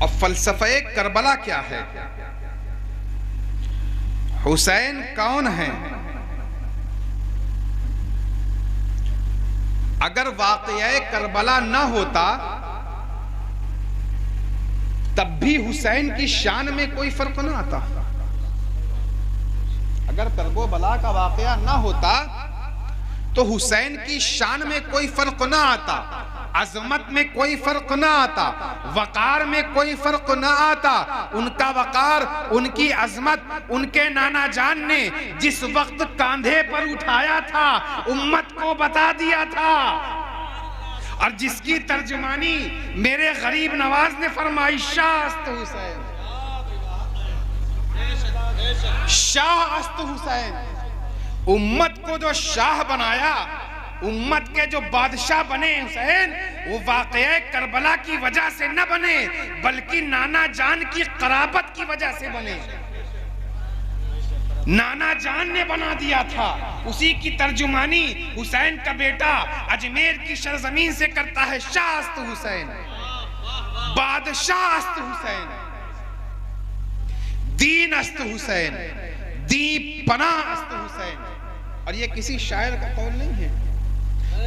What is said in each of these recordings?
और फलसफे करबला क्या है, हुसैन कौन है। अगर वाक़या करबला न होता तब भी हुसैन की शान में कोई फर्क ना आता। अगर करबला का वाक़या ना होता तो हुसैन की शान में कोई फर्क ना आता, अजमत में कोई फर्क ना आता, वकार में कोई फर्क ना आता। उनका वकार, उनकी अजमत उनके नाना जान ने जिस वक्त कांधे पर उठाया था उम्मत को बता दिया था, और जिसकी तर्जुमानी मेरे गरीब नवाज ने फरमाई, शाह अस्त हुसैन, शाह अस्त हुसैन। उम्मत को जो शाह बनाया, उम्मत के जो बादशाह बने हुसैन, वो वाक़या करबला की वजह से न बने बल्कि नाना जान की कराबत की वजह से बने। नाना जान ने बना दिया था, उसी की तर्जुमानी हुसैन का बेटा अजमेर की सरजमीन से करता है, शाह अस्त हुसैन, बादशाह अस्त हुसैन, दीन अस्त हुसैन, दी पनाह अस्त हुसैन। और ये किसी शायर का कौल नहीं है,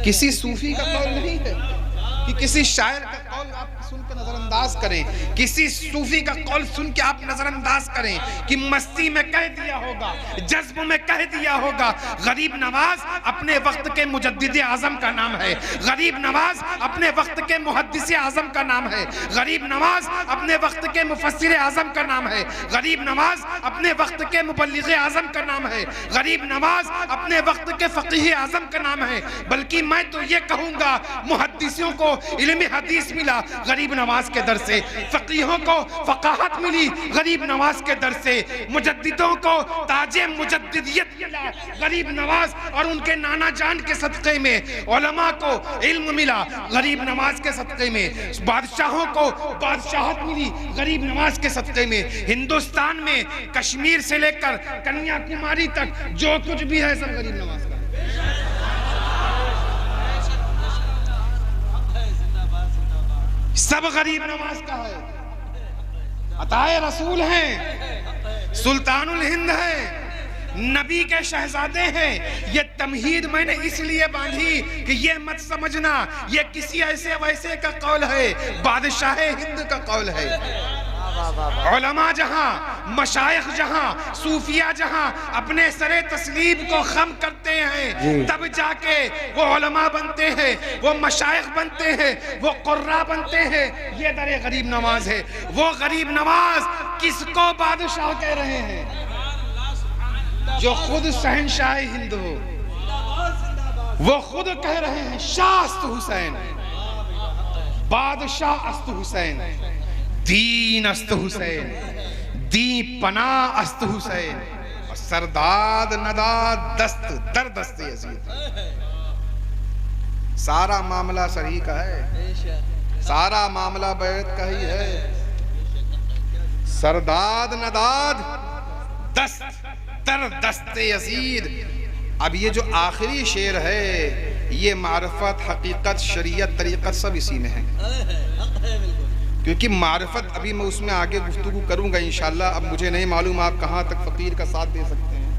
किसी सूफी का कौल नहीं है कि किसी शायर का कौल आप सुन के नजरअंदाज करें, किसी सूफी का कौल सुन के आप नजरअंदाज करें कि मस्ती में कह दिया होगा, जज्ब में कह दिया होगा। गरीब नवाज अपने वक्त के मुजद्दिद आजम का नाम है, गरीब नवाज अपने वक्त के मुहद्दिस आजम का नाम है, गरीब नवाज अपने वक्त के मुफस्सिर आजम का नाम है, गरीब नवाज अपने वक्त के मुबल्लिग आजम का नाम है, गरीब नवाज अपने वक्त के फकीह आजम का नाम है। बल्कि मैं तो ये कहूंगा मुहद्दिसों को इल्म हदीस मिला गरीब नवाज के दर से, फकीहों को फकाहत मिली गरीब नवाज के दर से, मुजद्दिदों को ताजे मुजद्दिदियत मिला गरीब नवाज और उनके नाना जान के सदक़े में, उलमा को इल्म मिला गरीब नवाज के सदक़े में, बादशाहों को बादशाहत मिली गरीब नवाज के सदक़े में। हिंदुस्तान में कश्मीर से लेकर कन्याकुमारी तक जो कुछ भी है सब गरीब नवाज का। सब गरीब नवाज का है, अताए रसूल हैं, सुल्तानुल हिंद है, नबी के शहजादे हैं। ये तमहीद मैंने इसलिए बांधी कि ये मत समझना ये किसी ऐसे वैसे का कौल है, बादशाह हिंद का कौल है। उलमा जहां, मशाइख जहां, सूफिया जहां अपने सरे तस्लीब को खम करते हैं तब जाके वो उलमा बनते हैं, वो मशाइख बनते हैं, वो कुर्रा बनते हैं। ये दरे गरीब नवाज है। वो गरीब नवाज किसको बादशाह कह रहे हैं? जो खुद शहंशाह हिंद हो, वो खुद कह रहे हैं शाह अस्त हुसैन, बादशाह अस्त हुसैन, दीन अस्त हुसैन, दी पनाह अस्त हुसैन, और सरदाद नदाद दस्त दर दस्त यजीद। सारा मामला सही का है, सारा मामला बैत का ही है। सरदाद नदाद दस्त दर दस्त यजीद। अब ये जो आखिरी शेर है ये मारिफत, हकीकत, शरीयत, तरीक़त सब इसी में है, क्योंकि मारिफत अभी मैं उसमें आगे गुफ्तगू करूंगा इंशाअल्लाह। अब मुझे नहीं मालूम आप कहाँ तक फ़कीर का साथ दे सकते हैं।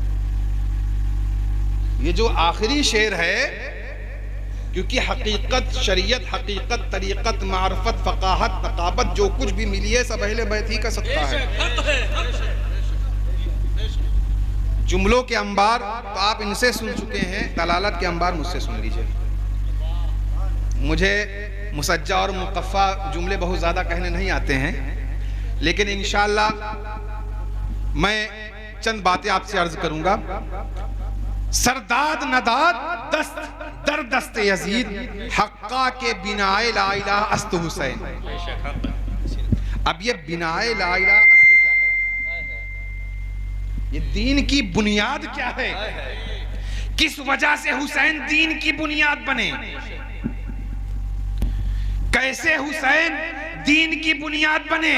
ये जो आखिरी शेर है, क्योंकि हकीकत, शरीयत, हकीकत, तरीक़त, मारिफत, फ़क़ाहत, नक़ाबत जो कुछ भी मिली है सब अहले बैत ही का सकता है। जुमलों के अंबार तो आप इनसे सुन चुके हैं, दलालत के अंबार मुझसे सुन लीजिए। मुझे मुसज्जा और मुक़फ़्फ़ा जुमले बहुत ज़्यादा कहने नहीं आते हैं, लेकिन इंशाअल्लाह मैं चंद बातें आपसे अर्ज करूंगा। सरदाद नदाद दस्त दर दस्त यजीद, हक्का के बिनाए ला इलाहा अस्त हुसैन। अब ये बिनाए ला इलाहा अस्त क्या है? ये दीन की बुनियाद क्या है? किस वजह से हुसैन दीन की बुनियाद बने? कैसे हुसैन दीन की बुनियाद बने?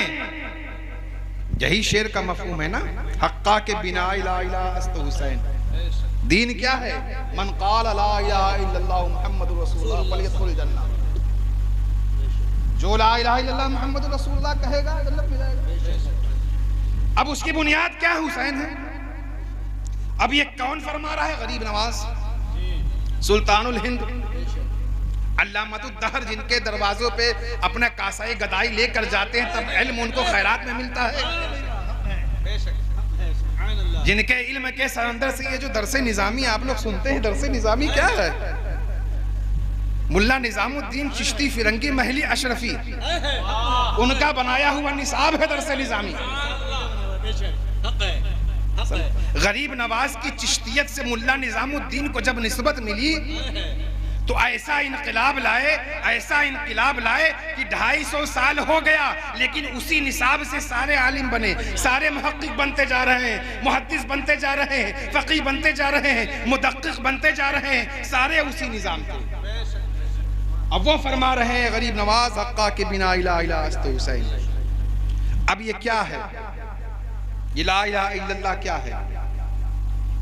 यही शेर का मफहूम है ना, हक्का के बिना ला इलाहा अस्त हुसैन। दीन क्या है? मन क़ाल ला इलाहा इल्लल्लाह मुहम्मदुर रसूलुल्लाह फलयदखुल जन्नह। जो ला इलाहा इल्लल्लाह मुहम्मदुर रसूलुल्लाह कहेगा जन्नत में जाएगा। अब उसकी बुनियाद क्या है? हुसैन है। अब ये कौन फरमा रहा है? गरीब नवाज सुल्तानुल हिंद अल्लामतुद्दहर, जिनके दरवाजों पे अपना कासाई गदाई लेकर जाते हैं तब इल्म उनको खैरात में मिलता है, जिनके इल्म के समंदर से ये जो दरसे निजामी आप लोग सुनते हैं, दरसे निजामी क्या है? मुल्ला निजामुद्दीन चिश्ती फिरंगी महली अशरफी, उनका बनाया हुआ निसाब है दरसे निजामी। गरीब नवाज की चिश्तियत से मुल्ला निजामुद्दीन को जब निस्बत मिली तो ऐसा इनकलाब लाए, ऐसा इनकलाब लाए कि 250 साल हो गया, लेकिन उसी निसाब से सारे आलिम बने, सारे मुहक्किक बनते जा रहे हैं, मुहद्दिस बनते जा रहे हैं, फकीह बनते जा रहे हैं, मुदक्किक बनते जा रहे हैं, सारे उसी निजाम के। अब वो फरमा रहे हैं गरीब नवाज हक्का के बिना इला इला अस्ते हुसैन। अब ये क्या है? ये ला इलाहा इल्लल्लाह क्या है?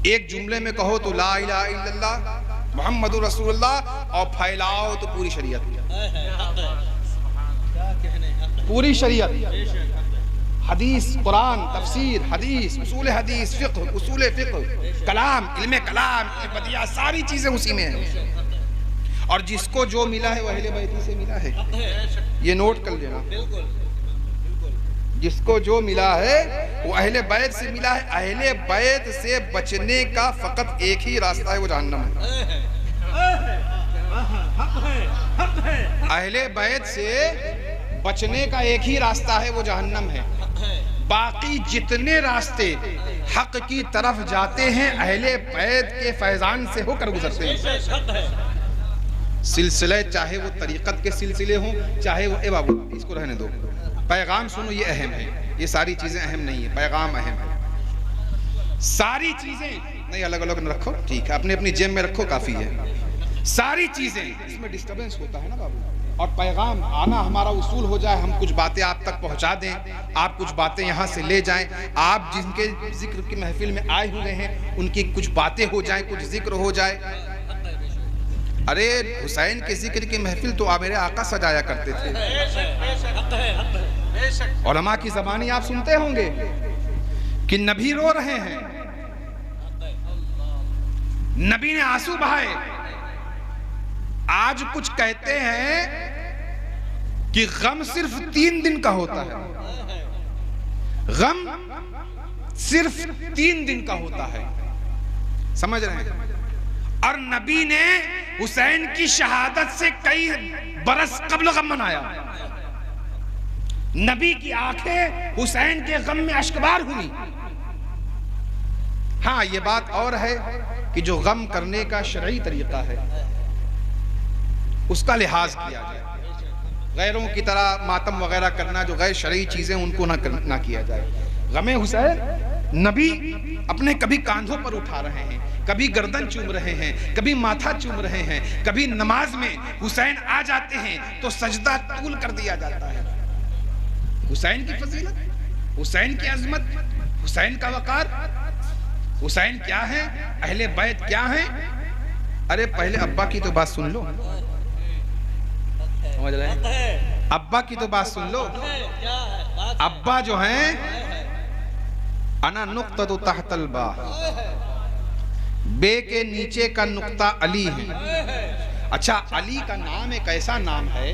एक जुमले में कहो तो ला इलाहा इल्लल्लाह मुहम्मदुर रसूलुल्लाह, और फैलाओ तो पूरी शरीयत, पूरी शरीयत, हदीस, कुरान, तफसीर, हदीस, उसूल हदीस, फिक्र, उसूल फिक्र, कलाम, इल्मे कलाम, बदिया, सारी चीजें उसी में हैं। और जिसको जो मिला है वो अहले बैत से मिला है, ये नोट कर लेना। जिसको जो मिला है वो अहले बैत से मिला है। अहले बैत से बचने का फकत एक ही रास्ता है, वो जहन्नम है। अहले बैत से बचने का एक ही रास्ता है, वो जहन्नम है। बाकी जितने रास्ते हक की तरफ जाते हैं अहले बैत के फैजान से होकर गुजरते हैं। सिलसिले चाहे वो तरीक़त के सिलसिले हों, चाहे वो, ए बाबू इसको रहने दो, पैगाम सुनो, ये अहम है, ये सारी चीजें अहम नहीं है, पैगाम अहम है। सारी चीजें नहीं अलग अलग न रखो, ठीक है, अपने अपनी जेब में रखो, काफी है। सारी चीजें, इसमें डिस्टर्बेंस होता है ना बाबू, और पैगाम आना हमारा उसूल हो जाए, हम कुछ बातें आप तक पहुंचा दें, आप कुछ बातें यहाँ से ले जाएं, आप जिनके जिक्र की महफिल में आए हुए हैं उनकी कुछ बातें हो जाएं, कुछ जिक्र हो जाए। अरे हुसैन के जिक्र की महफिल तो आप मेरे आका सजाया करते थे। उलमा की ज़बानी आप सुनते होंगे कि नबी रो रहे हैं, नबी ने आंसू बहाए। आज कुछ कहते हैं कि गम सिर्फ 3 दिन का होता है, गम सिर्फ 3 दिन का होता है, समझ रहे हैं? और नबी ने हुसैन की शहादत से कई बरस कबल गम मनाया। नबी की आंखें हुसैन के गम में अश्कबार हुई। हाँ, ये बात और है कि जो गम करने का शरई तरीका है उसका लिहाज किया जाए। गैरों की तरह मातम वगैरह करना, जो गैर शरई चीजें उनको ना किया जाए। गमे हुसैन नबी अपने कभी कांधों पर उठा रहे हैं, कभी गर्दन चूम रहे हैं, कभी माथा चूम रहे हैं, कभी नमाज में हुसैन आ जाते हैं तो सजदा तूल कर दिया जाता है। हुसैन की फजीलत, हुसैन की अजमत, हुसैन का वकार, हुसैन क्या है, अहले बैत क्या है। अरे पहले अब्बा की तो बात सुन लो, समझ रहे हैं? अब्बा की तो बात सुन लो। अब्बा जो हैं अना नुक्ता तो तहतल बा, बे के नीचे का नुक्ता अली है। अच्छा, अली का नाम एक ऐसा नाम है,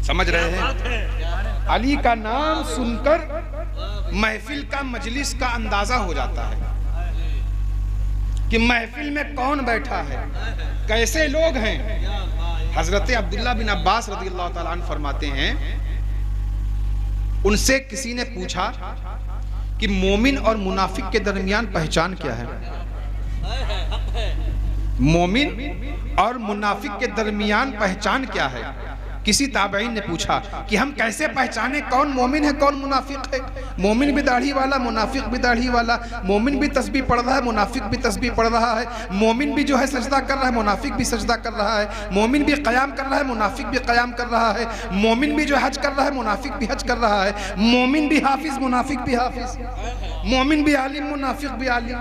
समझ रहे हैं? अली का नाम सुनकर महफिल का, मजलिस का अंदाजा हो जाता है कि महफिल में कौन बैठा है, कैसे लोग हैं। हजरत अब्दुल्ला बिन अब्बास रज़ियल्लाहु ताला अन्हु फरमाते हैं, उनसे किसी ने पूछा कि मोमिन और मुनाफिक के दरमियान पहचान क्या है। मोमिन और मुनाफिक के दरमियान पहचान क्या है। किसी ताबईन ने पूछा कि हम कैसे पहचाने कौन मोमिन है कौन मुनाफिक है। मोमिन भी दाढ़ी वाला, मुनाफिक भी दाढ़ी वाला, मोमिन भी तस्बीह पढ़ रहा है, मुनाफिक भी तस्बीह पढ़ रहा है, मोमिन भी जो है सजदा कर रहा है, मुनाफिक भी सजदा कर रहा है, मोमिन भी क़याम कर रहा है, मुनाफिक भी क़याम कर रहा है, मोमिन भी जो हज कर रहा है, मुनाफिक भी हज कर रहा है, मोमिन भी हाफिज, मुनाफिक भी हाफिज, मोमिन भी आलिम, मुनाफिक भी आलिम,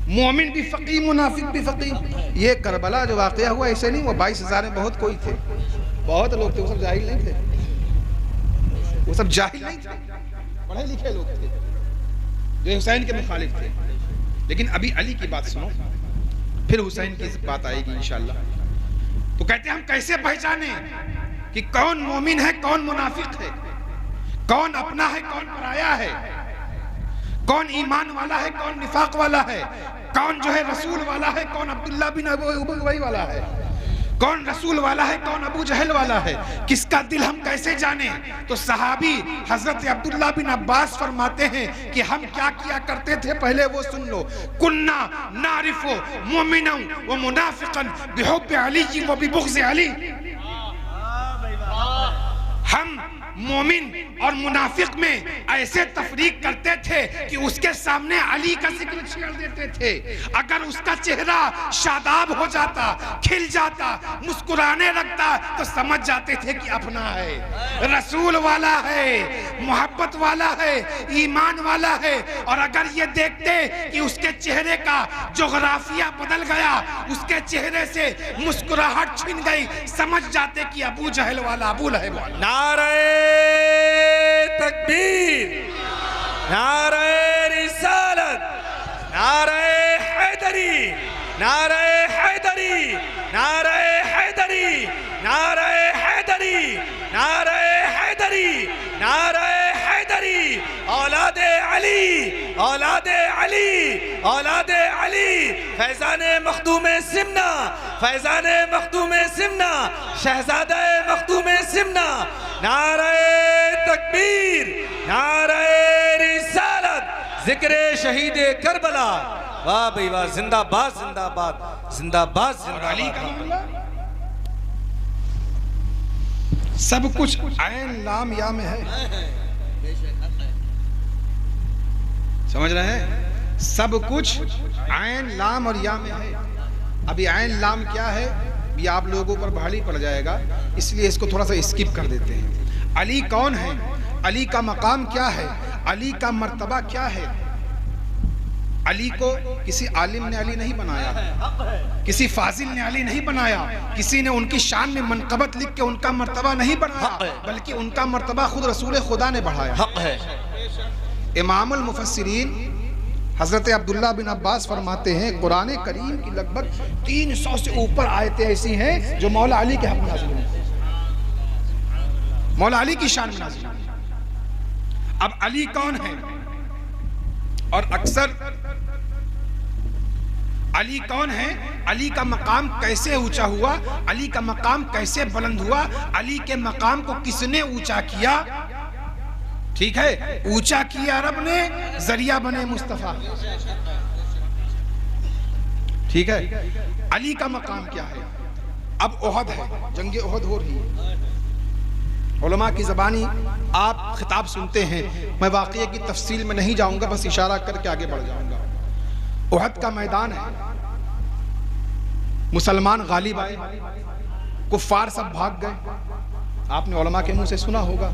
मोमिन भी फ़कीह, मुनाफिक भी फ़कीह। ये करबला जो वाक़या हुआ ऐसे नहीं, वो 22,000 में बहुत कोई थे। बहुत लोग थे, वो सब जाहिल नहीं थे, वो सब जाहिल नहीं थे, पढ़े लिखे लोग थे जो हुसैन के मुखालिफ थे। लेकिन अभी अली की बात सुनो, फिर हुसैन की बात आएगी इंशाअल्लाह। तो कहते हैं हम कैसे पहचाने कि कौन मोमिन है, कौन मुनाफिक है, कौन अपना है, कौन पराया है, कौन ईमान वाला है, कौन निफाक वाला है, कौन जो है रसूल वाला है, कौन अब्दुल्ला बिन उबई वाला है, कौन रसूल वाला है, कौन अबू जहल वाला है, किसका दिल हम कैसे जाने? तो सहाबी हजरत अब्दुल्ला बिन अब्बास फरमाते हैं कि हम क्या किया करते थे, पहले वो सुन लो। कुन्ना नारिफो मोमिना व मुनाफिकन बिहुब्बि अली व बिबुग़्ज़ि अली। हम मोमिन और मुनाफिक में ऐसे तफरीक करते थे कि उसके सामने अली का जिक्र छेड़ देते थे। अगर उसका चेहरा शादाब हो जाता, खिल जाता, मुस्कुराने लगता तो समझ जाते थे कि अपना है, रसूल वाला है, मोहब्बत वाला है, ईमान वाला है। और अगर ये देखते कि उसके चेहरे का जोग्राफिया बदल गया, उसके चेहरे से मुस्कुराहट छिन गई, समझ जाते कि अबू जहल वाला, अबू लहब वाला। नारे तकबीर, नारे रिसालत, नारे हैदरी, नारे हैदरी, नारे हैदरी, नारे हैदरी, नारे हैदरी, नारे हैदरी। औलादे अली, औलादे अली, औलादे अली। फैजाने मखदूमे सिमना, फैजाने मखदूमे सिमना, शहजादे मखदूमे सिमना। नारे तकबीर, नारे रिसालत, जिक्र शहीदे करबला। वाह भाई वाह, जिंदाबाद जिंदाबाद जिंदाबाद जिंदाबाद। सब कुछ ऐन लाम या में है, समझ रहे हैं? सब कुछ ऐन लाम और या में है। अभी ऐन लाम क्या है ये आप लोगों पर भारी पड़ जाएगा, इसलिए इसको थोड़ा सा स्किप कर देते हैं। अली कौन है, अली का मकाम क्या है, अली का मर्तबा क्या है? अली को किसी आलिम ने अली नहीं बनाया, किसी फाजिल ने अली नहीं बनाया, किसी ने उनकी शान में मनकबत लिख के उनका मर्तबा नहीं बढ़ाया, बल्कि उनका मर्तबा खुद रसूल खुदा ने बढ़ाया। हक है। इमामुल मुफस्सिरीन हजरत अब्दुल्ला बिन अब्बास फरमाते हैं कुरान करीम की लगभग 300 से ऊपर आयतें ऐसी हैं जो मौला अली के हक में नाज़िल हुई, मौला अली की शान में नाज़िल हुई। अब अली कौन है? और अक्सर अली कौन है, अली का मकाम कैसे ऊंचा हुआ, अली का मकाम कैसे बुलंद हुआ, अली के मकाम को किसने ऊंचा किया? ठीक है, ऊंचा किया रब ने, जरिया बने मुस्तफा। ठीक है, अली का मकाम क्या है? अब ओहद है, जंगे ओहद हो रही है, उलमा की ज़बानी आप खिताब सुनते हैं। मैं वाक़ये की तफसील में नहीं जाऊंगा, बस इशारा करके आगे बढ़ जाऊंगा। ओहद का मैदान है, मुसलमान गालिब आए, कुफ्फार सब भाग गए। आपने उलमा के मुंह से सुना होगा,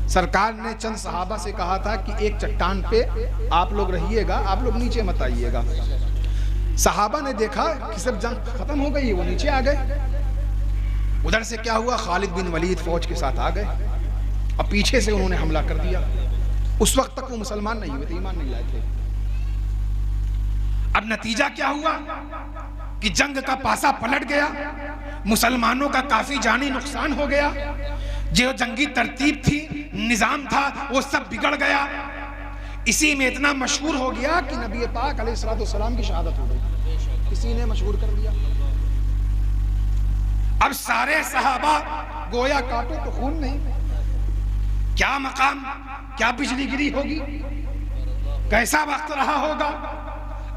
सरकार ने चंद सहाबा से कहा था कि एक चट्टान पे आप लोग रहिएगा, आप लोग नीचे मत आइएगा। सहाबा ने देखा कि सब जंग खत्म हो गई, वो नीचे आ गए। उधर से क्या हुआ, खालिद बिन वलीद फौज के साथ आ गए, अब पीछे से उन्होंने हमला कर दिया। उस वक्त तक वो मुसलमान नहीं हुए थे, ईमान नहीं लाए थे। अब नतीजा क्या हुआ कि जंग का पासा पलट गया, मुसलमानों का काफी जानी नुकसान हो गया। जो जंगी तरतीब थी, निजाम था, वो सब बिगड़ गया। इसी में इतना मशहूर हो गया कि नबी पाक अलैहिस्सलाम की शहादत हो गई, किसी ने मशहूर कर दिया। अब सारे सहाबा गोया काटो तो खून नहीं, क्या मकाम, क्या बिजली गिरी होगी, कैसा वक्त रहा होगा।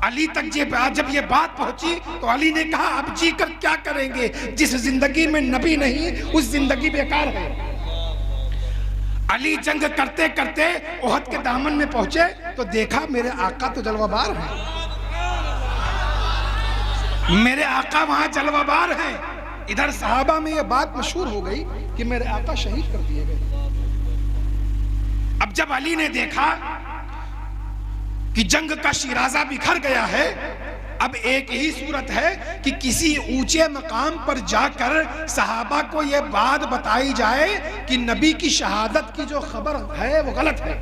अली तक जब ये बात पहुंची तो अली ने कहा अब जी कर क्या करेंगे, जिस जिंदगी में नबी नहीं उस जिंदगी बेकार है। अली जंग करते करते ओहद के दामन में पहुंचे तो देखा मेरे आका तो जलवाबार हैं, मेरे आका वहां जलवाबार हैं। इधर सहाबा में यह बात मशहूर हो गई कि मेरे आका शहीद कर दिए गए। अब जब अली ने देखा कि जंग का शिराजा बिखर गया है, अब एक ही सूरत है कि किसी ऊंचे मकाम पर जाकर सहाबा को यह बात बताई जाए कि नबी की शहादत की जो खबर है वो गलत है।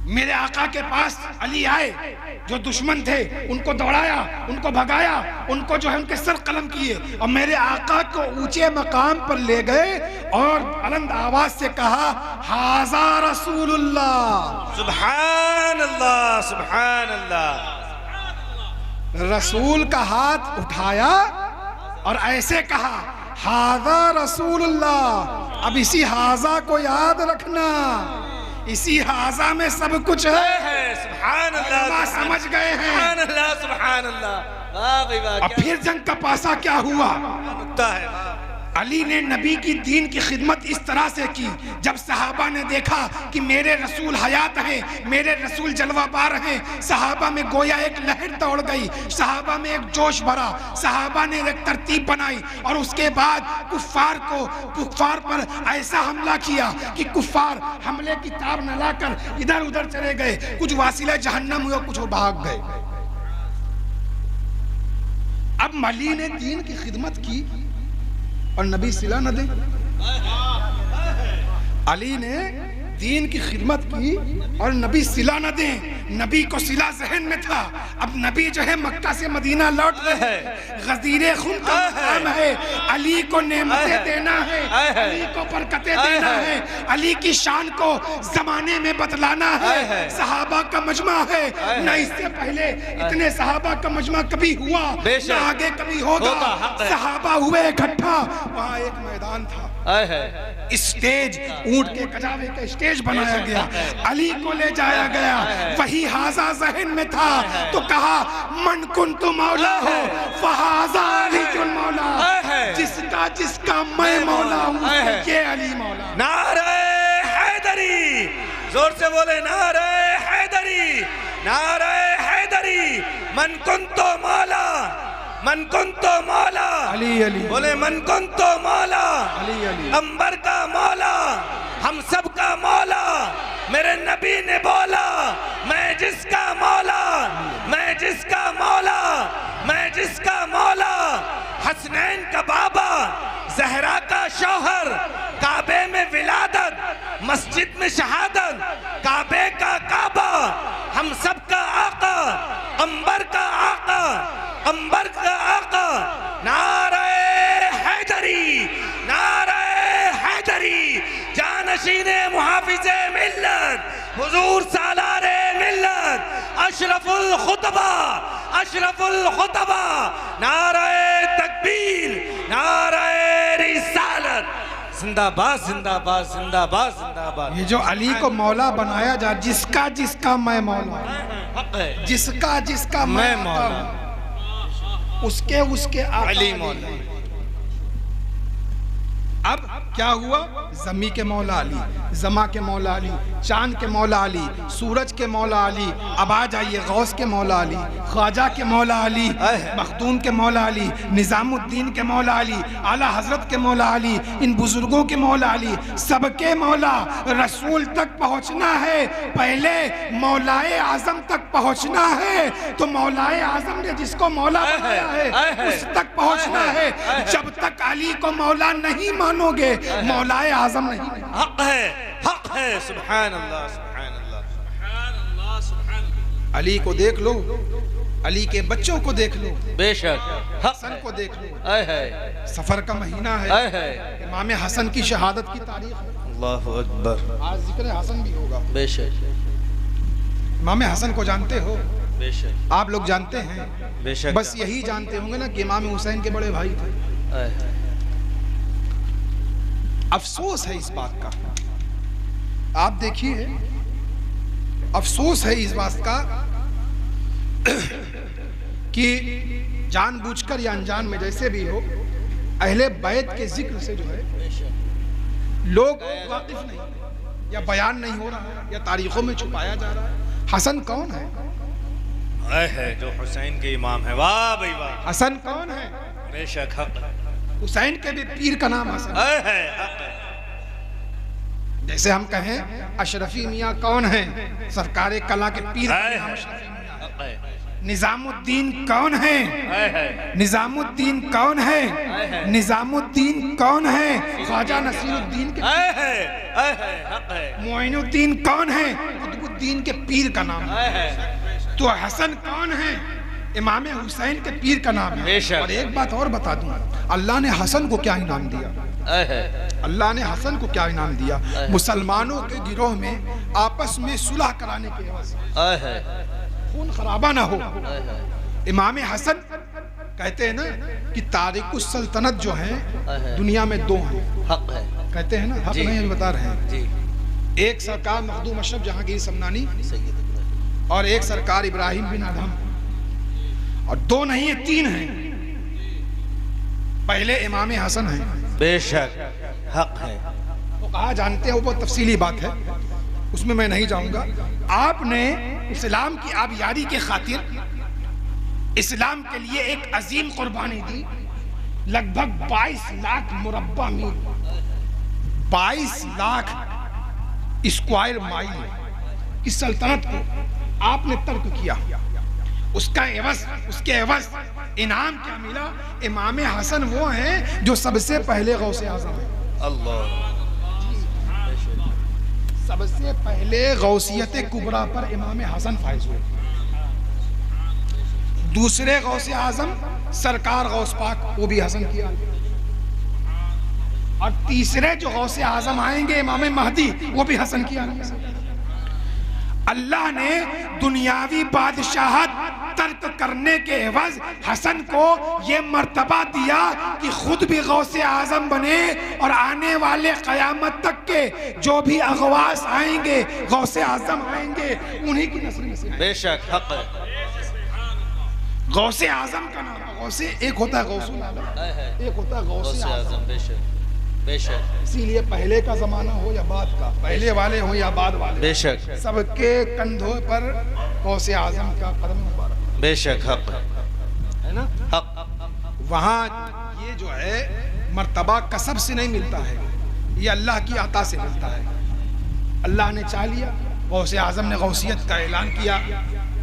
मेरे आका के पास अली आए, जो दुश्मन थे उनको दौड़ाया, उनको भगाया, उनको जो है उनके सर कलम किए और मेरे आका को ऊंचे मकाम पर ले गए और बुलंद आवाज से कहा, हाज़ा रसूलुल्लाह। सुभान अल्लाह, सुभान अल्लाह। रसूल का हाथ उठाया और ऐसे कहा, हाज़ा रसूलुल्लाह। अब इसी हाज़ा को याद रखना, इसी हाज़ा में सब कुछ है। सुभान अल्लाह, समझ गए हैं। सुभान अल्लाह, सुभान अल्लाह। वाह भाई वाह। अब फिर जंग का पासा क्या हुआ? है अली ने नबी की दीन की खिदमत इस तरह से की, जब सहाबा ने देखा कि मेरे रसूल हयात हैं, मेरे रसूल जलवाबार हैं, सहाबा में गोया एक लहर दौड़ गई, सहाबा में एक जोश भरा, सहाबा ने एक तरतीब बनाई और उसके बाद कुफ्फार पर ऐसा हमला किया कि कुफ्फार हमले की ताब न लाकर इधर उधर चले गए, कुछ वासिले जहन्नम हुए, कुछ भाग गए। अब अली ने दीन की खिदमत की और नबी सिला न दे। अली ने दीन की खिदमत की और नबी सिला न दे। नबी को सिला जहन में था। अब नबी जो है मक्का से मदीना लौट रहे हैं, गजीरे खून का मकाम है, अली को नेमतें देना है, अली को बरकतें देना है, अली की शान को जमाने में बतलाना है। सहाबा का मजमा है, न इससे पहले इतने सहाबा का मजमा कभी हुआ, न आगे कभी होगा। सहाबा हुए इकट्ठा, वहाँ एक मैदान था, स्टेज, ऊंट के कजावे का स्टेज बनाया गया, अली को ले जाया गया, वही हाज़ा जहन में था तो कहा, मन कुन्तु मौला हो फहाज़ा अलीयुल मौला। जिसका मैं मौला हूँ ये अली मौला। नारे हैदरी, जोर से बोले नारे हैदरी, नारे हैदरी। मन कुन्तु मौला, मन कुन्तु मौला, अली अली। बोले मन कुन्तु मौला, अली अली। अंबर का मौला, हम सब का मौला। मेरे नबी ने बोला, मैं जिसका मौला, मैं जिसका मौला, मैं जिसका मौला। हसनैन का बाबा, जहरा का शौहर, काबे में विलादत, मस्जिद में शहादत, काबे का काबा, हम सब का आका, अंबर का आका, अंबर का आका। नारे हैदरी, नारे हैदरी। जानशीने मुहाफिज़े मिल्लत, हुजूर सालारे मिल्लत, अशरफुल खुतबा, अशरफुल खुतबा। नारे तकबीर, नारे रिसालत। जिंदाबाद, जिंदाबाद, जिंदाबाद, जिंदाबाद। ये जो अली को मौला बनाया जा, जिसका मैं मौला, जिसका मैं मौला, उसके अली मौला। अब क्या हुआ? जमी के मौला अली, जमा के मौला अली, चांद के मौला अली, सूरज के मौला अली। अब आ जाइए गौस के मौला अली, ख्वाजा के मौला अली, मखदूम के मौला अली, निजामुद्दीन के मौला अली, आला हजरत के मौला अली, इन बुजुर्गों के मौला अली, सबके मौला। रसूल तक पहुंचना है, पहले मौलाए आजम तक पहुंचना है, तो मौलाए आजम ने जिसको मौला बनाया है उस तक पहुंचना है। जब तक अली को मौला नहीं मानोगे, मौलाए आजम नहीं। हक है, हक है। सुभान अल्लाह, सुभान अल्लाह, सुभान अल्लाह, सुभान अल्लाह। अली को देख लो, अली के बच्चों को देख लो, बेशक। हसन को देख लो, सफर का महीना है, इमाम हसन की शहादत की तारीख है। अल्लाहु अकबर। आज जिक्र हसन भी होगा। बेशक। इमाम हसन को जानते हो? बेशक। आप लोग जानते हैं? बेशक। बस यही जानते होंगे ना कि इमाम हुसैन के बड़े भाई थे। अफसोस है इस बात का, आप देखिए, अफसोस है इस बात का कि जानबूझकर या अनजान में जैसे भी हो, अहले बैत के जिक्र से जो है लोग वाकिफ नहीं, या बयान नहीं हो रहा है, या तारीखों में छुपाया जा रहा है। हसन कौन है? जो हुसैन के इमाम है। वाह भाई वाह। हसन कौन है? बेशक। हक। हुसैन के भी पीर का नाम हसन। जैसे हम कहें अशरफी मियाँ कौन है, सरकारे कला के पीर अशरफी मियाँ। निजामुद्दीन कौन है, निजामुद्दीन कौन है, निजामुद्दीन कौन है, ख्वाजा नसीरुद्दीन के, मोइनुद्दीन कौन है, कुतुबुद्दीन के पीर का नाम है। तो हसन कौन है, इमाम हुसैन के पीर का नाम है। और एक बात और बता दूं, अल्लाह ने हसन को क्या इनाम दिया, अल्लाह ने हसन को क्या इनाम दिया? मुसलमानों के गिरोह में आपस में सुलह कराने के एवज, खून खराबा ना हो। इमाम हसन कहते हैं ना कि तारिकुस सल्तनत जो है दुनिया में दो हैं, हक है कहते हैं ना, हक नहीं अभी बता रहे हैं जी। एक सरकार मखदूम अशरफ जहांगीर समनानी और एक सरकार इब्राहिम बिन अदहम, और दो नहीं है, तीन हैं। पहले इमाम हसन है, बेशक हक है। तो कहा जानते हैं, वो बहुत तफसीली बात है, उसमें मैं नहीं जाऊंगा। आपने इस्लाम की आबियारी के खातिर इस्लाम के लिए एक अजीम कुर्बानी दी, लगभग 22 लाख मुरब्बा मील, 22 लाख स्क्वायर माइल की सल्तनत को आपने तर्क किया। उसका एवज, उसके एवज इनाम क्या मिला? इमाम हसन वो हैं जो सबसे पहले गौसे आज़म है। अल्लाह, सबसे पहले गौसियत कुबरा पर इमाम हसन फाइज हुए। दूसरे गौसे आज़म सरकार गौस पाक, वो भी हसन किया। और तीसरे जो गौसे आज़म आएंगे इमाम महदी, वो भी हसन किया। अल्लाह ने दुनियावी बादशाहत तर्क करने के एवज हसन को ये मर्तबा दिया कि खुद भी गौसे आज़म बने और आने वाले क़यामत तक के जो भी अगवास आएंगे, गौसे आज़म आएंगे, उन्हीं की नस्ल में से। बेशक हक है। गौसे आज़म का नाम, गौसे एक होता है गौसुल आलम, एक होता है गौसे आज़म। बेशक बेशक। इसीलिए पहले का जमाना हो या बाद का, पहले वाले हो या बाद वाले, बेशक सबके कंधों पर गौसे आज़म का कदम मुबारक। बेशक हक है ना, हक। वहाँ ये जो है मर्तबा कसब से नहीं मिलता है, ये अल्लाह की अता से मिलता है। अल्लाह ने चाह लिया, गौसे आज़म ने गौसियत का ऐलान किया,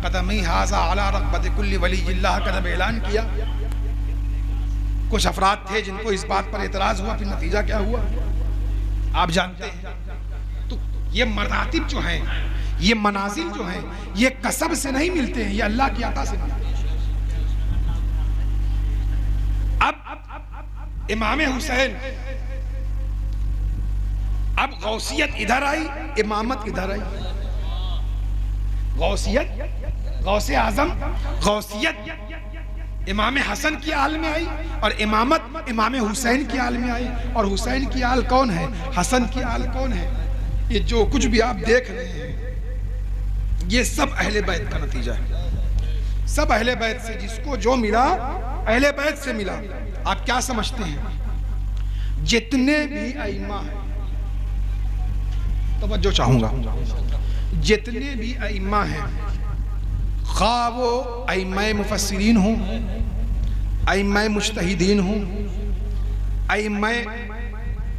कदमी हाजा अला रग़बत कुल्ली वलीयिल्लाह का जब ऐलान किया, कुछ अफराद थे जिनको इस बात पर एतराज़ हुआ, फिर नतीजा क्या हुआ आप जानते हैं। तो ये मरातिब जो हैं, ये मनाजिल जो हैं, ये कसब से नहीं मिलते हैं, ये अल्लाह की अता से मिलते हैं। अब इमाम हुसैन, अब गौसियत इधर आई, इमामत इधर आई। गौसियत, गौसे आज़म, गौसियत इमाम हसन की आल में आई और इमामत इमाम हुसैन की आल में आई। और हुसैन की आल कौन है, हसन की आल कौन है? ये जो कुछ भी आप देख रहे हैं, ये सब अहले बैत का नतीजा है। सब अहले बैत से, जिसको जो मिला अहले बैत से मिला। आप क्या समझते हैं, जितने भी अइम्मा हैं, तवज्जो चाहूंगा, जितने भी अइम्मा हैं, खा वो अइम्मा मुफस्सिरीन हों, अइम्मा मुज्तहिदीन हों, अइम्मा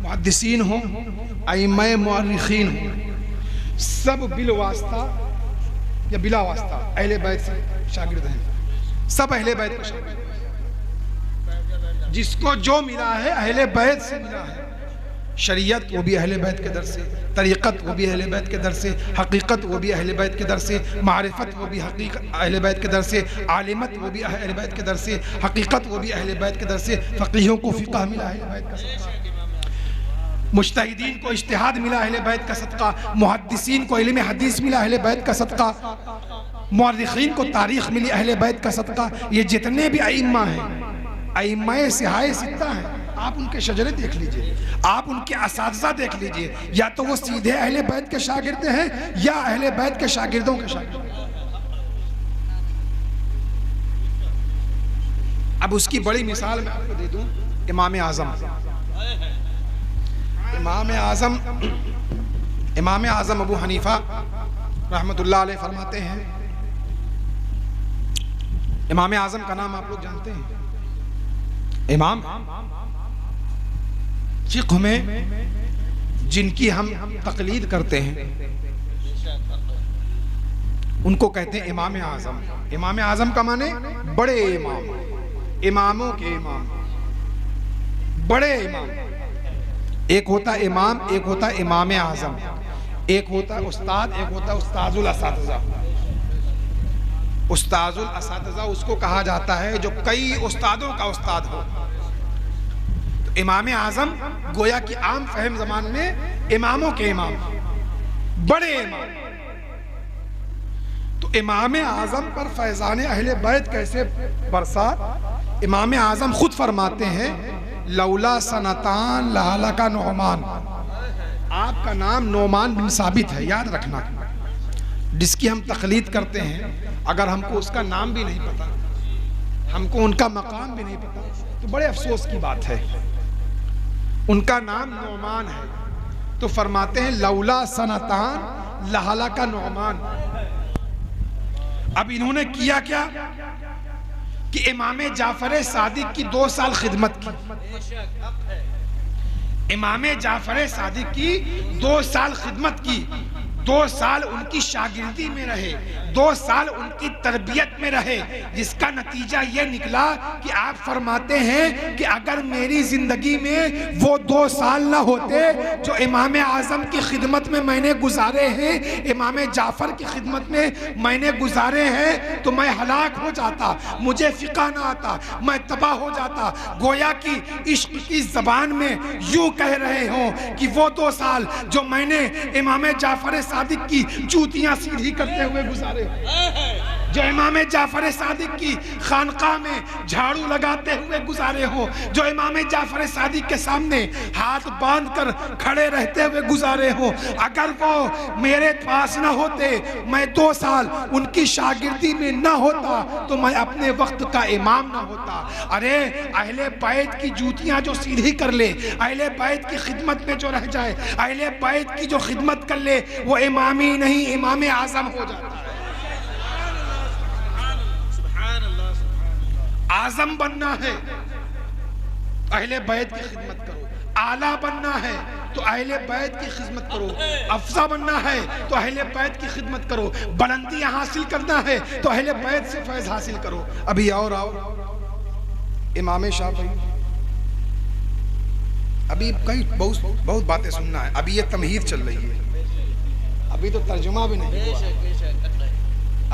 मुहद्दिसीन हों, अइम्मा मुअर्रिखीन हों, सब बिल वास्ता या बिला वास्ता अहले बैत से शागिर्द हैं। सब अहले बैत के शागिर्द हैं। जिसको जो मिला है अहले बैत से मिला है। शरीयत वो भी अहले बैत के दर से, तरीक़त वो भी अहले बैत के दर से, हकीकत वो भी अहले बैत के दर से, मारिफत वो भी अहले बैत के दर से, आलिमत वो भी अहले बैत के दर से, हकीकत वो भी अहले बैत के दर से। फ़क़ीहों को फ़िक़्ह मिला अहले बैत का सदक़ा, मुज्तहिदीन को इज्तिहाद मिला अहले बैत का सदक़ा, मुहद्दिसीन को इल्म हदीस मिला अहले बैत का सदक़ा, मुअर्रिखीन को तारीख़ मिली अहले बैत का सदक़ा। ये जितने भी अइम्मा हैं, अइम्मा सिहाए सित्ता हैं, आप उनके शजरे देख लीजिए, आप उनके असातिज़ा देख लीजिए, या तो वो सीधे अहले बैत के शागिर्द हैं या अहले बैत के शागिर्दों के शागिर्द। अब उसकी बड़ी मिसाल मैं आपको दे दूं, इमाम आज़म। इमाम आज़म अबू हनीफा रहमतुल्लाह अलैह फरमाते हैं, इमाम आज़म का नाम आप लोग जानते हैं। इमाम फिक़्ह में जिनकी हम तकलीद करते हैं उनको कहते हैं इमाम आज़म। इमाम आज़म का माने बड़े इमाम, इमामों के इमाम, बड़े इमाम। एक होता इमाम, एक होता इमाम आज़म, एक होता उस्ताद, एक होता उस्ताजुल असातिज़ा। उस्ताजुल असातिज़ा उसको कहा जाता है जो कई उस्तादों का उस्ताद हो। तो इमाम आज़म गोया कि आम फहम ज़बान में इमामों के इमाम, बड़े इमाम। तो इमाम आज़म पर फैज़ान अहले बैत कैसे बरसा? इमाम आज़म खुद फरमाते हैं लौला सनतान लहला का नौमान। आपका नाम नौमान बिन साबित है, याद रखना। जिसकी हम तकलीद करते हैं, अगर हमको उसका नाम भी नहीं पता, हमको उनका मकाम भी नहीं पता, तो बड़े अफसोस की बात है। उनका नाम नौमान है, तो फरमाते हैं लौला सनतान लहला का नौमान। अब इन्होंने किया क्या कि इमाम जाफर सादिक की 2 साल खिदमत की। इमाम जाफर सादिक की 2 साल खिदमत की, 2 साल उनकी शागिर्दी में रहे, 2 साल उनकी तरबियत में रहे, जिसका नतीजा ये निकला कि आप फरमाते हैं कि अगर मेरी जिंदगी में वो 2 साल ना होते जो इमाम आज़म की खिदमत में मैंने गुजारे हैं, इमाम जाफर की खिदमत में मैंने गुजारे हैं, तो मैं हलाक हो जाता, मुझे फ़िक़ा ना आता, मैं तबाह हो जाता। गोया कि इश्क की ज़बान में यूँ कह रहे हों कि वो 2 साल जो मैंने इमाम जाफर सादिक की जूतियां सीधी करते हुए गुजारे, जो इमाम जाफर सादिक की खानकाह में झाड़ू लगाते हुए गुजारे हो, जो इमाम जाफर सादिक के सामने हाथ बांधकर खड़े रहते हुए गुजारे हो, अगर वो मेरे पास ना होते, मैं 2 साल उनकी शागिर्दी में ना होता, तो मैं अपने वक्त का इमाम ना होता। अरे अहले बैत की जूतियां जो सीधी कर ले, अहले बैत की खिदमत में जो रह जाए, अहले बैत की जो खिदमत कर ले, वो इमामी नहीं इमाम आज़म हो जाता है। आज़म बनना है अहले बैत की खिदमत करो, आला बनना है तो अहले बैत की खिदमत करो, अफजा बनना है तो अहले बैत की खिदमत करो, बुलंदियां हासिल करना है तो अहले बैत से फैज़ हासिल करो। अभी और आओ इमाम शाफी। अभी कई बहुत बातें सुनना है, अभी ये तमहीद चल रही है, अभी तो तर्जुमा भी नहीं हुआ,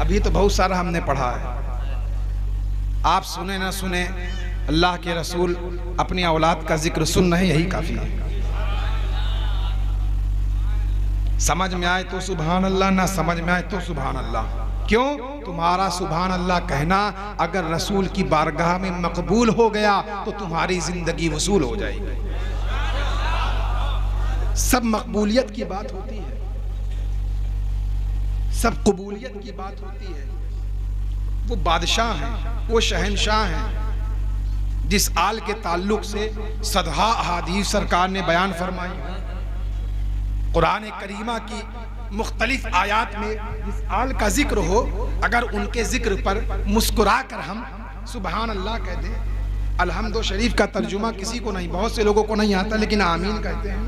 अभी तो बहुत सारा हमने पढ़ा है। आप सुने ना सुने, अल्लाह के रसूल अपनी औलाद का जिक्र सुन रहे, यही काफी है। समझ में आए तो सुभान अल्लाह, ना समझ में आए तो सुभान अल्लाह। क्यों? तुम्हारा सुभान अल्लाह कहना अगर रसूल की बारगाह में मकबूल हो गया तो तुम्हारी जिंदगी वसूल हो जाएगी। सब मकबूलियत की बात होती है, सब कबूलियत की बात होती है। वो बादशाह हैं, वो शहनशाह हैं जिस आल के ताल्लुक से सदहा अहादीस सरकार ने बयान फरमाई। कुरान करीमा की मुख्तलिफ आयात में जिस आल का जिक्र हो, अगर उनके जिक्र पर मुस्कुरा कर हम सुबहान अल्लाह कह दें, अल्हम्दु शरीफ का तर्जुमा किसी को नहीं, बहुत से लोगों को नहीं आता, लेकिन आमीन कहते हैं।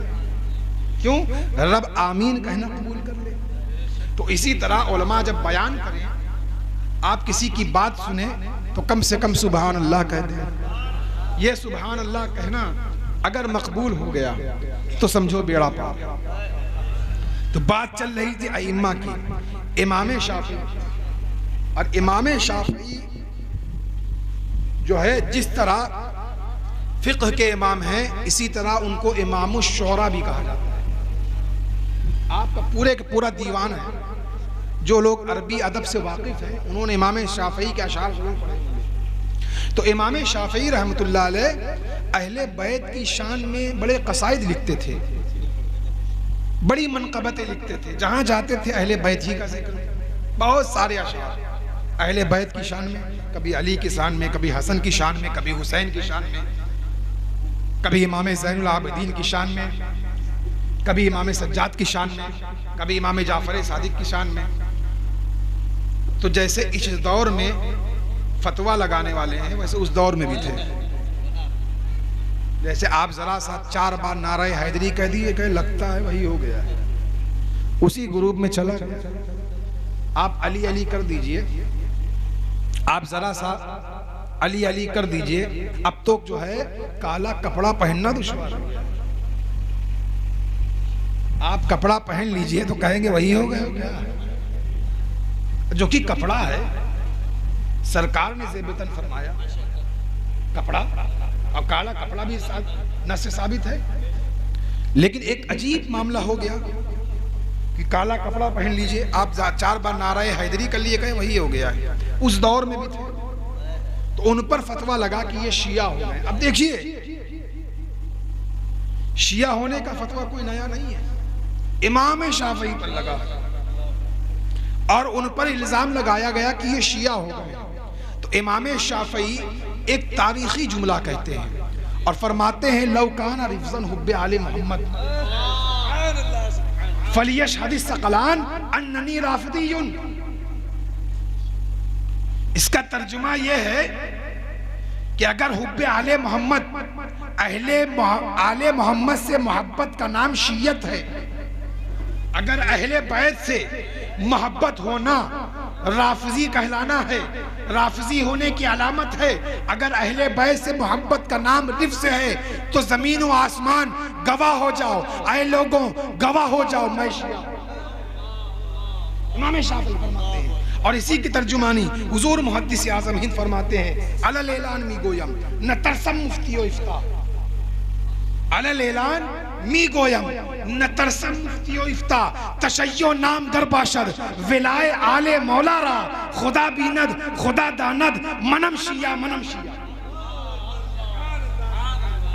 क्यों? रब आमीन कहना कबूल कर ले। तो इसी तरह उलमा जब बयान करें, आप किसी की बात सुने तो कम से कम सुबहान अल्लाह कह दें। ये सुबहान अल्लाह कहना अगर मकबूल हो गया तो समझो बेड़ा पार। तो बात चल रही थी अइम्मा की, इमाम शाफी। और इमाम शाफी जो है जिस तरह फिक्ह के इमाम हैं, इसी तरह उनको इमामुश शोरा भी कहा जाता है। आपका पूरे का पूरा दीवान है, जो लोग अरबी अदब से वाकिफ़ हैं उन्होंने इमाम शाफी के अशार जरूर पढ़े होंगे। तो इमाम शाफी रहमतुल्लाह अलैह अहले बैत की शान में बड़े कसाइद लिखते थे, बड़ी मनक़बतें लिखते थे, जहाँ जाते थे अहले बैत ही का जिक्र, बहुत सारे अशार अहले बैत की शान में, कभी अली की शान में, कभी हसन की शान में, कभी हुसैन की शान में, कभी इमाम ज़ैनुल आबिदीन की शान में, कभी इमाम सज्जाद की शान में, कभी इमाम जाफर सादिक की शान में। तो जैसे इस दौर में फतवा लगाने वाले हैं, वैसे उस दौर में भी थे। जैसे आप जरा सा 4 बार नारे हैदरी कह दिए, कहे लगता है वही हो गया है, उसी ग्रुप में चला गया। आप अली अली कर दीजिए, आप जरा सा अली अली कर दीजिए, अब तो जो है काला कपड़ा पहनना दुश्वार है। आप कपड़ा पहन लीजिए तो कहेंगे वही हो गया क्या, जो कि कपड़ा है। सरकार ने ज़ेबतन फरमाया कपड़ा, और काला कपड़ा भी नस से साबित है। लेकिन एक अजीब मामला हो गया कि काला कपड़ा पहन लीजिए, आप 4 बार नाराए हैदरी कर लिए, कहे वही हो गया है। उस दौर में भी थे तो उन पर फतवा लगा कि ये शिया हो गए। अब देखिए, शिया होने का फतवा कोई नया नहीं है, इमाम शाफई पर लगा और उन पर इल्जाम लगाया गया कि ये शिया हो गए। तो इमाम शाफई एक तारीखी जुमला कहते हैं और फरमाते हैं, लौ काना रिफजन हुब्बे आले मोहम्मद फलियशहद सकलान अन्ननी राफिदियुन। इसका तर्जुमा यह है कि अगर हुब्बे आले मोहम्मद, आले मोहम्मद से मोहब्बत का नाम शियत है, अगर अहले बैत से मोहब्बत होना राफिजी कहलाना है, राफिजी होने की अलामत है, अगर अहले बैत से मोहब्बत का नाम रिफ्स है, तो जमीन व आसमान गवाह हो जाओ, आए लोगों गवाह हो जाओ, मैं शिया। इमाम शाफी फरमाते हैं। और इसी की तर्जुमानी हुजूर मुहद्दिस आज़म हिंद फरमाते हैं, अलल ऐलान मी गोयम न तरसम मुफ्ती व इफ्ता, अलल ऐलान मी गोयम न तरसम मुफ्ती व इफ्ता, तशय्यो नाम दर बाशद विलाए आले मौलारा, खुदा बीनद खुदा दानद मनम शिया मनम शिया।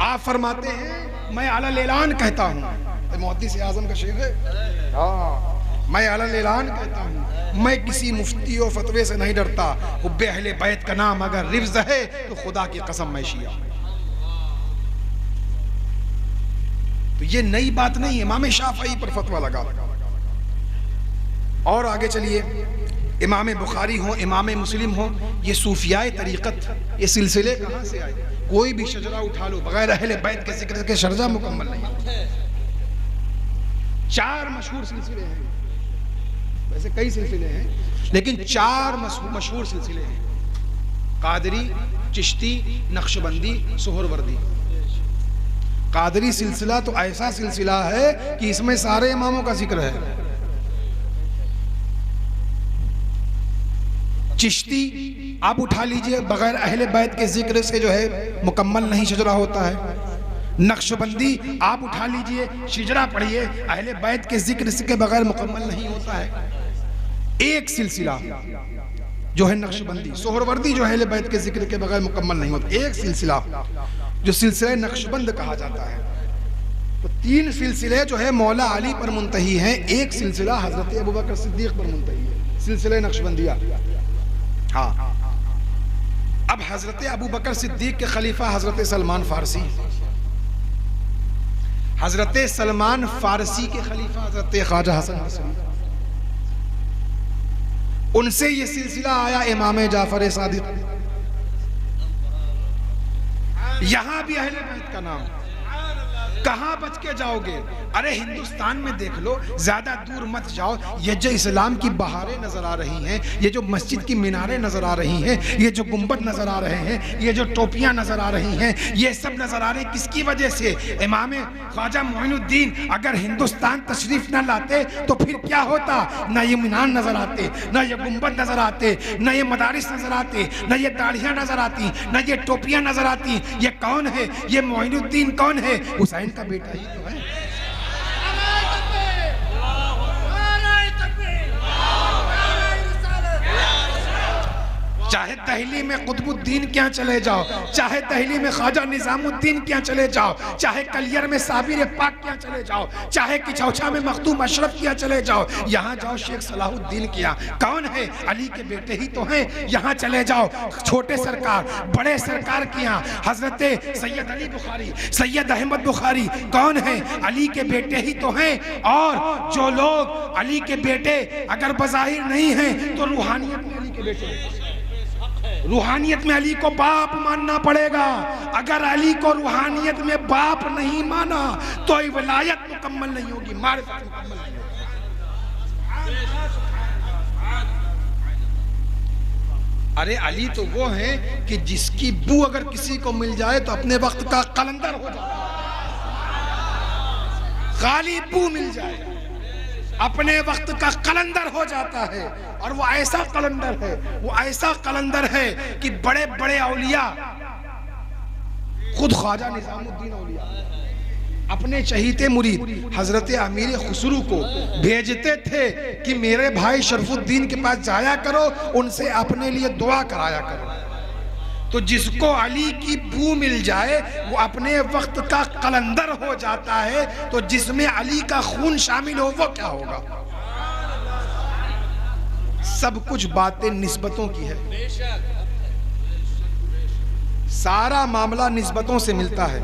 आप फरमाते हैं मैं अलल ऐलान कहता हूँ, मुहद्दिस आज़म का शेर है, मैं अलल ऐलान कहता हूँ, मैं किसी मुफ्ती और फतवे से नहीं डरता, हुब्बे अहले बैत का नाम अगर रिफ्ज है तो खुदा की कसम मैं शिया। तो ये नई बात नहीं है, इमाम शाफई पर फतवा लगा। और आगे चलिए, इमाम बुखारी हो, इमाम मुस्लिम हो, ये सूफियाए तरीक़त, ये सिलसिले कहाँ से आए? कोई भी शजरा उठा लो, बगैर अहले बैत के जिक्र के शरजा मुकम्मल नहीं। 4 मशहूर सिलसिले हैं, वैसे कई सिलसिले हैं लेकिन 4 मशहूर सिलसिले हैं, कादरी, चिश्ती, नक्शबंदी, सोहरवर्दी। कादरी सिलसिला तो ऐसा सिलसिला है कि इसमें सारे इमामों का जिक्र है। चिश्ती आप उठा लीजिए, बगैर अहले बैत के जिक्र से जो है मुकम्मल नहीं शजरा होता है। नक्शबंदी आप उठा लीजिए, शिजरा पढ़िए, अहले बैत के जिक्र के बगैर मुकम्मल नहीं होता है। एक सिलसिला जो है नक्शबंदी, सोहरवर्दी जो है अहले बैत के जिक्र के बगैर मुकम्मल नहीं होता। एक सिलसिला जो सिलसिला नक्शबंद कहा जाता है। तो 3 सिलसिले जो है मौला अली पर मुंतही हैं, एक सिलसिला हजरत अबू बकर सिद्दीक पर मुंतही है, सिलसिला नक्शबंदिया। हाँ, अब हजरत अबू बकर सिद्दीक के खलीफा हजरत सलमान फारसी, हजरत सलमान फारसी के खलीफा हजरत ख्वाजा हसन हसनी, उनसे ये सिलसिला आया इमाम जाफर सादिक। यहां भी अहले बैत का नाम, कहां बच के जाओगे? अरे हिंदुस्तान में देख लो, ज्यादा दूर मत जाओ, ये जो इस्लाम की बहारें नजर आ रही हैं, ये जो मस्जिद की मीनारें नजर आ रही हैं, ये जो गुंबद नजर आ रहे हैं, ये जो टोपियां नजर आ रही हैं, ये सब नजर आ रहे हैं किसकी वजह से? इमाम ख्वाजा मोइनुद्दीन अगर हिंदुस्तान तशरीफ न लाते तो फिर क्या होता? ना ये मीनार नजर आते, ना ये गुंबद नजर आते, ना ये मदारिस नजर आते, ना ये दाढ़ियां नजर आती, ना ये टोपियां नजर आती। ये कौन है? ये मोइनुद्दीन कौन है? हुसैन का बेटा ही तो है। चाहे दहली में कुतुबुद्दीन क्या चले जाओ, चाहे दहली में ख्वाजा निजामुद्दीन क्या चले जाओ, चाहे कलियर में साबिर पाक क्या चले जाओ, चाहे किचौछा में मखदूम अशरफ क्या चले जाओ, यहाँ जाओ शेख सलाहुद्दीन किया, कौन है? अली के बेटे ही तो हैं। यहाँ चले जाओ छोटे सरकार, बड़े सरकार किया, हजरत सैयद अली बुखारी, सैयद अहमद बुखारी, कौन है? अली के बेटे ही तो हैं। और जो लोग अली के बेटे अगर बज़ाहिर नहीं हैं तो रूहानियत में अली के बेटे हैं। रूहानियत में अली को बाप मानना पड़ेगा। अगर अली को रूहानियत में बाप नहीं माना तो विलायत मुकम्मल नहीं होगी, मारिफत मुकम्मल नहीं होगी। अरे अली तो वो है कि जिसकी बू अगर किसी को मिल जाए तो अपने वक्त का कलंदर हो जाता है। खाली बू मिल जाए अपने वक्त का कलंदर हो जाता है। और वो ऐसा कलंदर है, वो ऐसा कलंदर है कि बड़े बड़े औलिया, खुद ख्वाजा निजामुद्दीन औलिया अपने चहीते मुरीद हजरत अमीर खुसरू को भेजते थे कि मेरे भाई शरफुद्दीन के पास जाया करो, उनसे अपने लिए दुआ कराया करो। तो जिसको अली की बू मिल जाए वो अपने वक्त का कलंदर हो जाता है। तो जिसमें अली का खून शामिल हो वो क्या होगा? सब कुछ बातें निस्बतों की है, सारा मामला निस्बतों से मिलता है।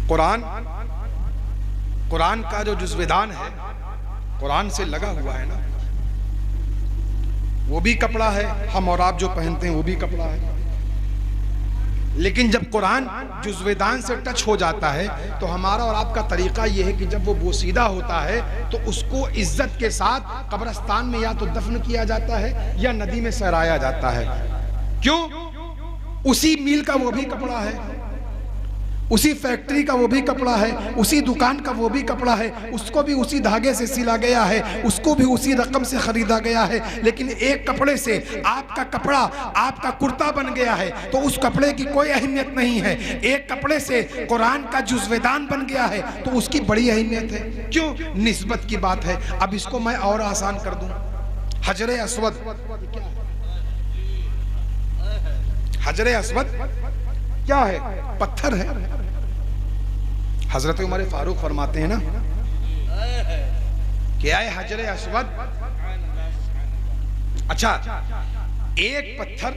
कुरान का जो जुज़्विदान है कुरान से लगा हुआ है ना, वो भी कपड़ा है, हम और आप जो पहनते हैं वो भी कपड़ा है। लेकिन जब कुरान जुज़्विदान से टच हो जाता है तो हमारा और आपका तरीका यह है कि जब वो बोसीदा होता है तो उसको इज्जत के साथ कब्रिस्तान में या तो दफन किया जाता है या नदी में सहराया जाता है। क्यों? उसी मील का वो भी कपड़ा है, उसी फैक्ट्री का वो भी कपड़ा है, उसी दुकान का वो भी कपड़ा है, उसको भी उसी धागे से सिला गया है, उसको भी उसी रकम से खरीदा गया है। लेकिन एक कपड़े से आपका कपड़ा, आपका कुर्ता बन गया है तो उस कपड़े की कोई अहमियत नहीं है। एक कपड़े से कुरान का जुज़्विदान बन गया है तो उसकी बड़ी अहमियत है। क्यों? निस्बत की बात है। अब इसको मैं और आसान कर दूं। हजरे अस्वद, हजरे अस्वद क्या है? पत्थर है। हजरत उमर फारूक फरमाते हैं ना, क्या है हजरे अस्वद? अच्छा, एक पत्थर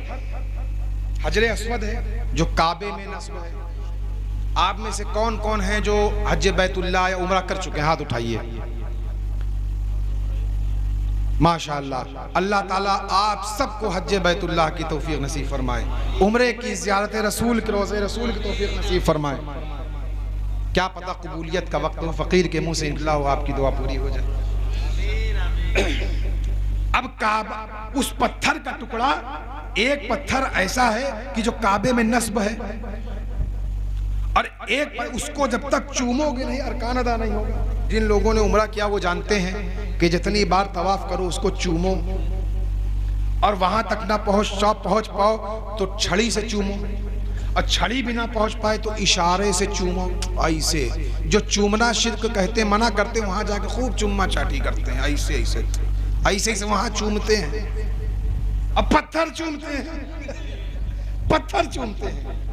हजरे अस्वद है जो काबे में नस्ब है। आप में से कौन कौन है जो हज बैतुल्लाह या उमरा कर चुके हैं? हाथ उठाइए। माशाअल्लाह, अल्लाह ताला आप सबको हज बैतुल्लाह की तौफीक नसीब फरमाए, उम्रे की ज़ियारत रसूल के रोज़े रसूल की तौफीक नसीब फरमाए। क्या पता कबूलियत का वक्त हो, फ़कीर के मुंह से निकला हो, आपकी दुआ पूरी हो जाए। अब काबा, उस पत्थर का टुकड़ा, एक पत्थर ऐसा है कि जो काबे में नस्ब है, और एक उसको जब तक चूमोगे नहीं अरकान अदा नहीं होगा। जिन लोगों ने उम्रा किया वो जानते हैं कि जितनी बार तवाफ करो उसको चूमो, और वहां तक ना पहुंच पाओ तो छड़ी से चूमो, और छड़ी भी ना पहुंच पाए तो इशारे से चूमो। ऐसे जो चूमना शिर्क कहते, मना करते, वहां जाके खूब चुम्मा चाटी करते हैं। ऐसे ऐसे ऐसे ऐसे वहां चूमते हैं। अब पत्थर चूमते हैं, पत्थर चूमते हैं।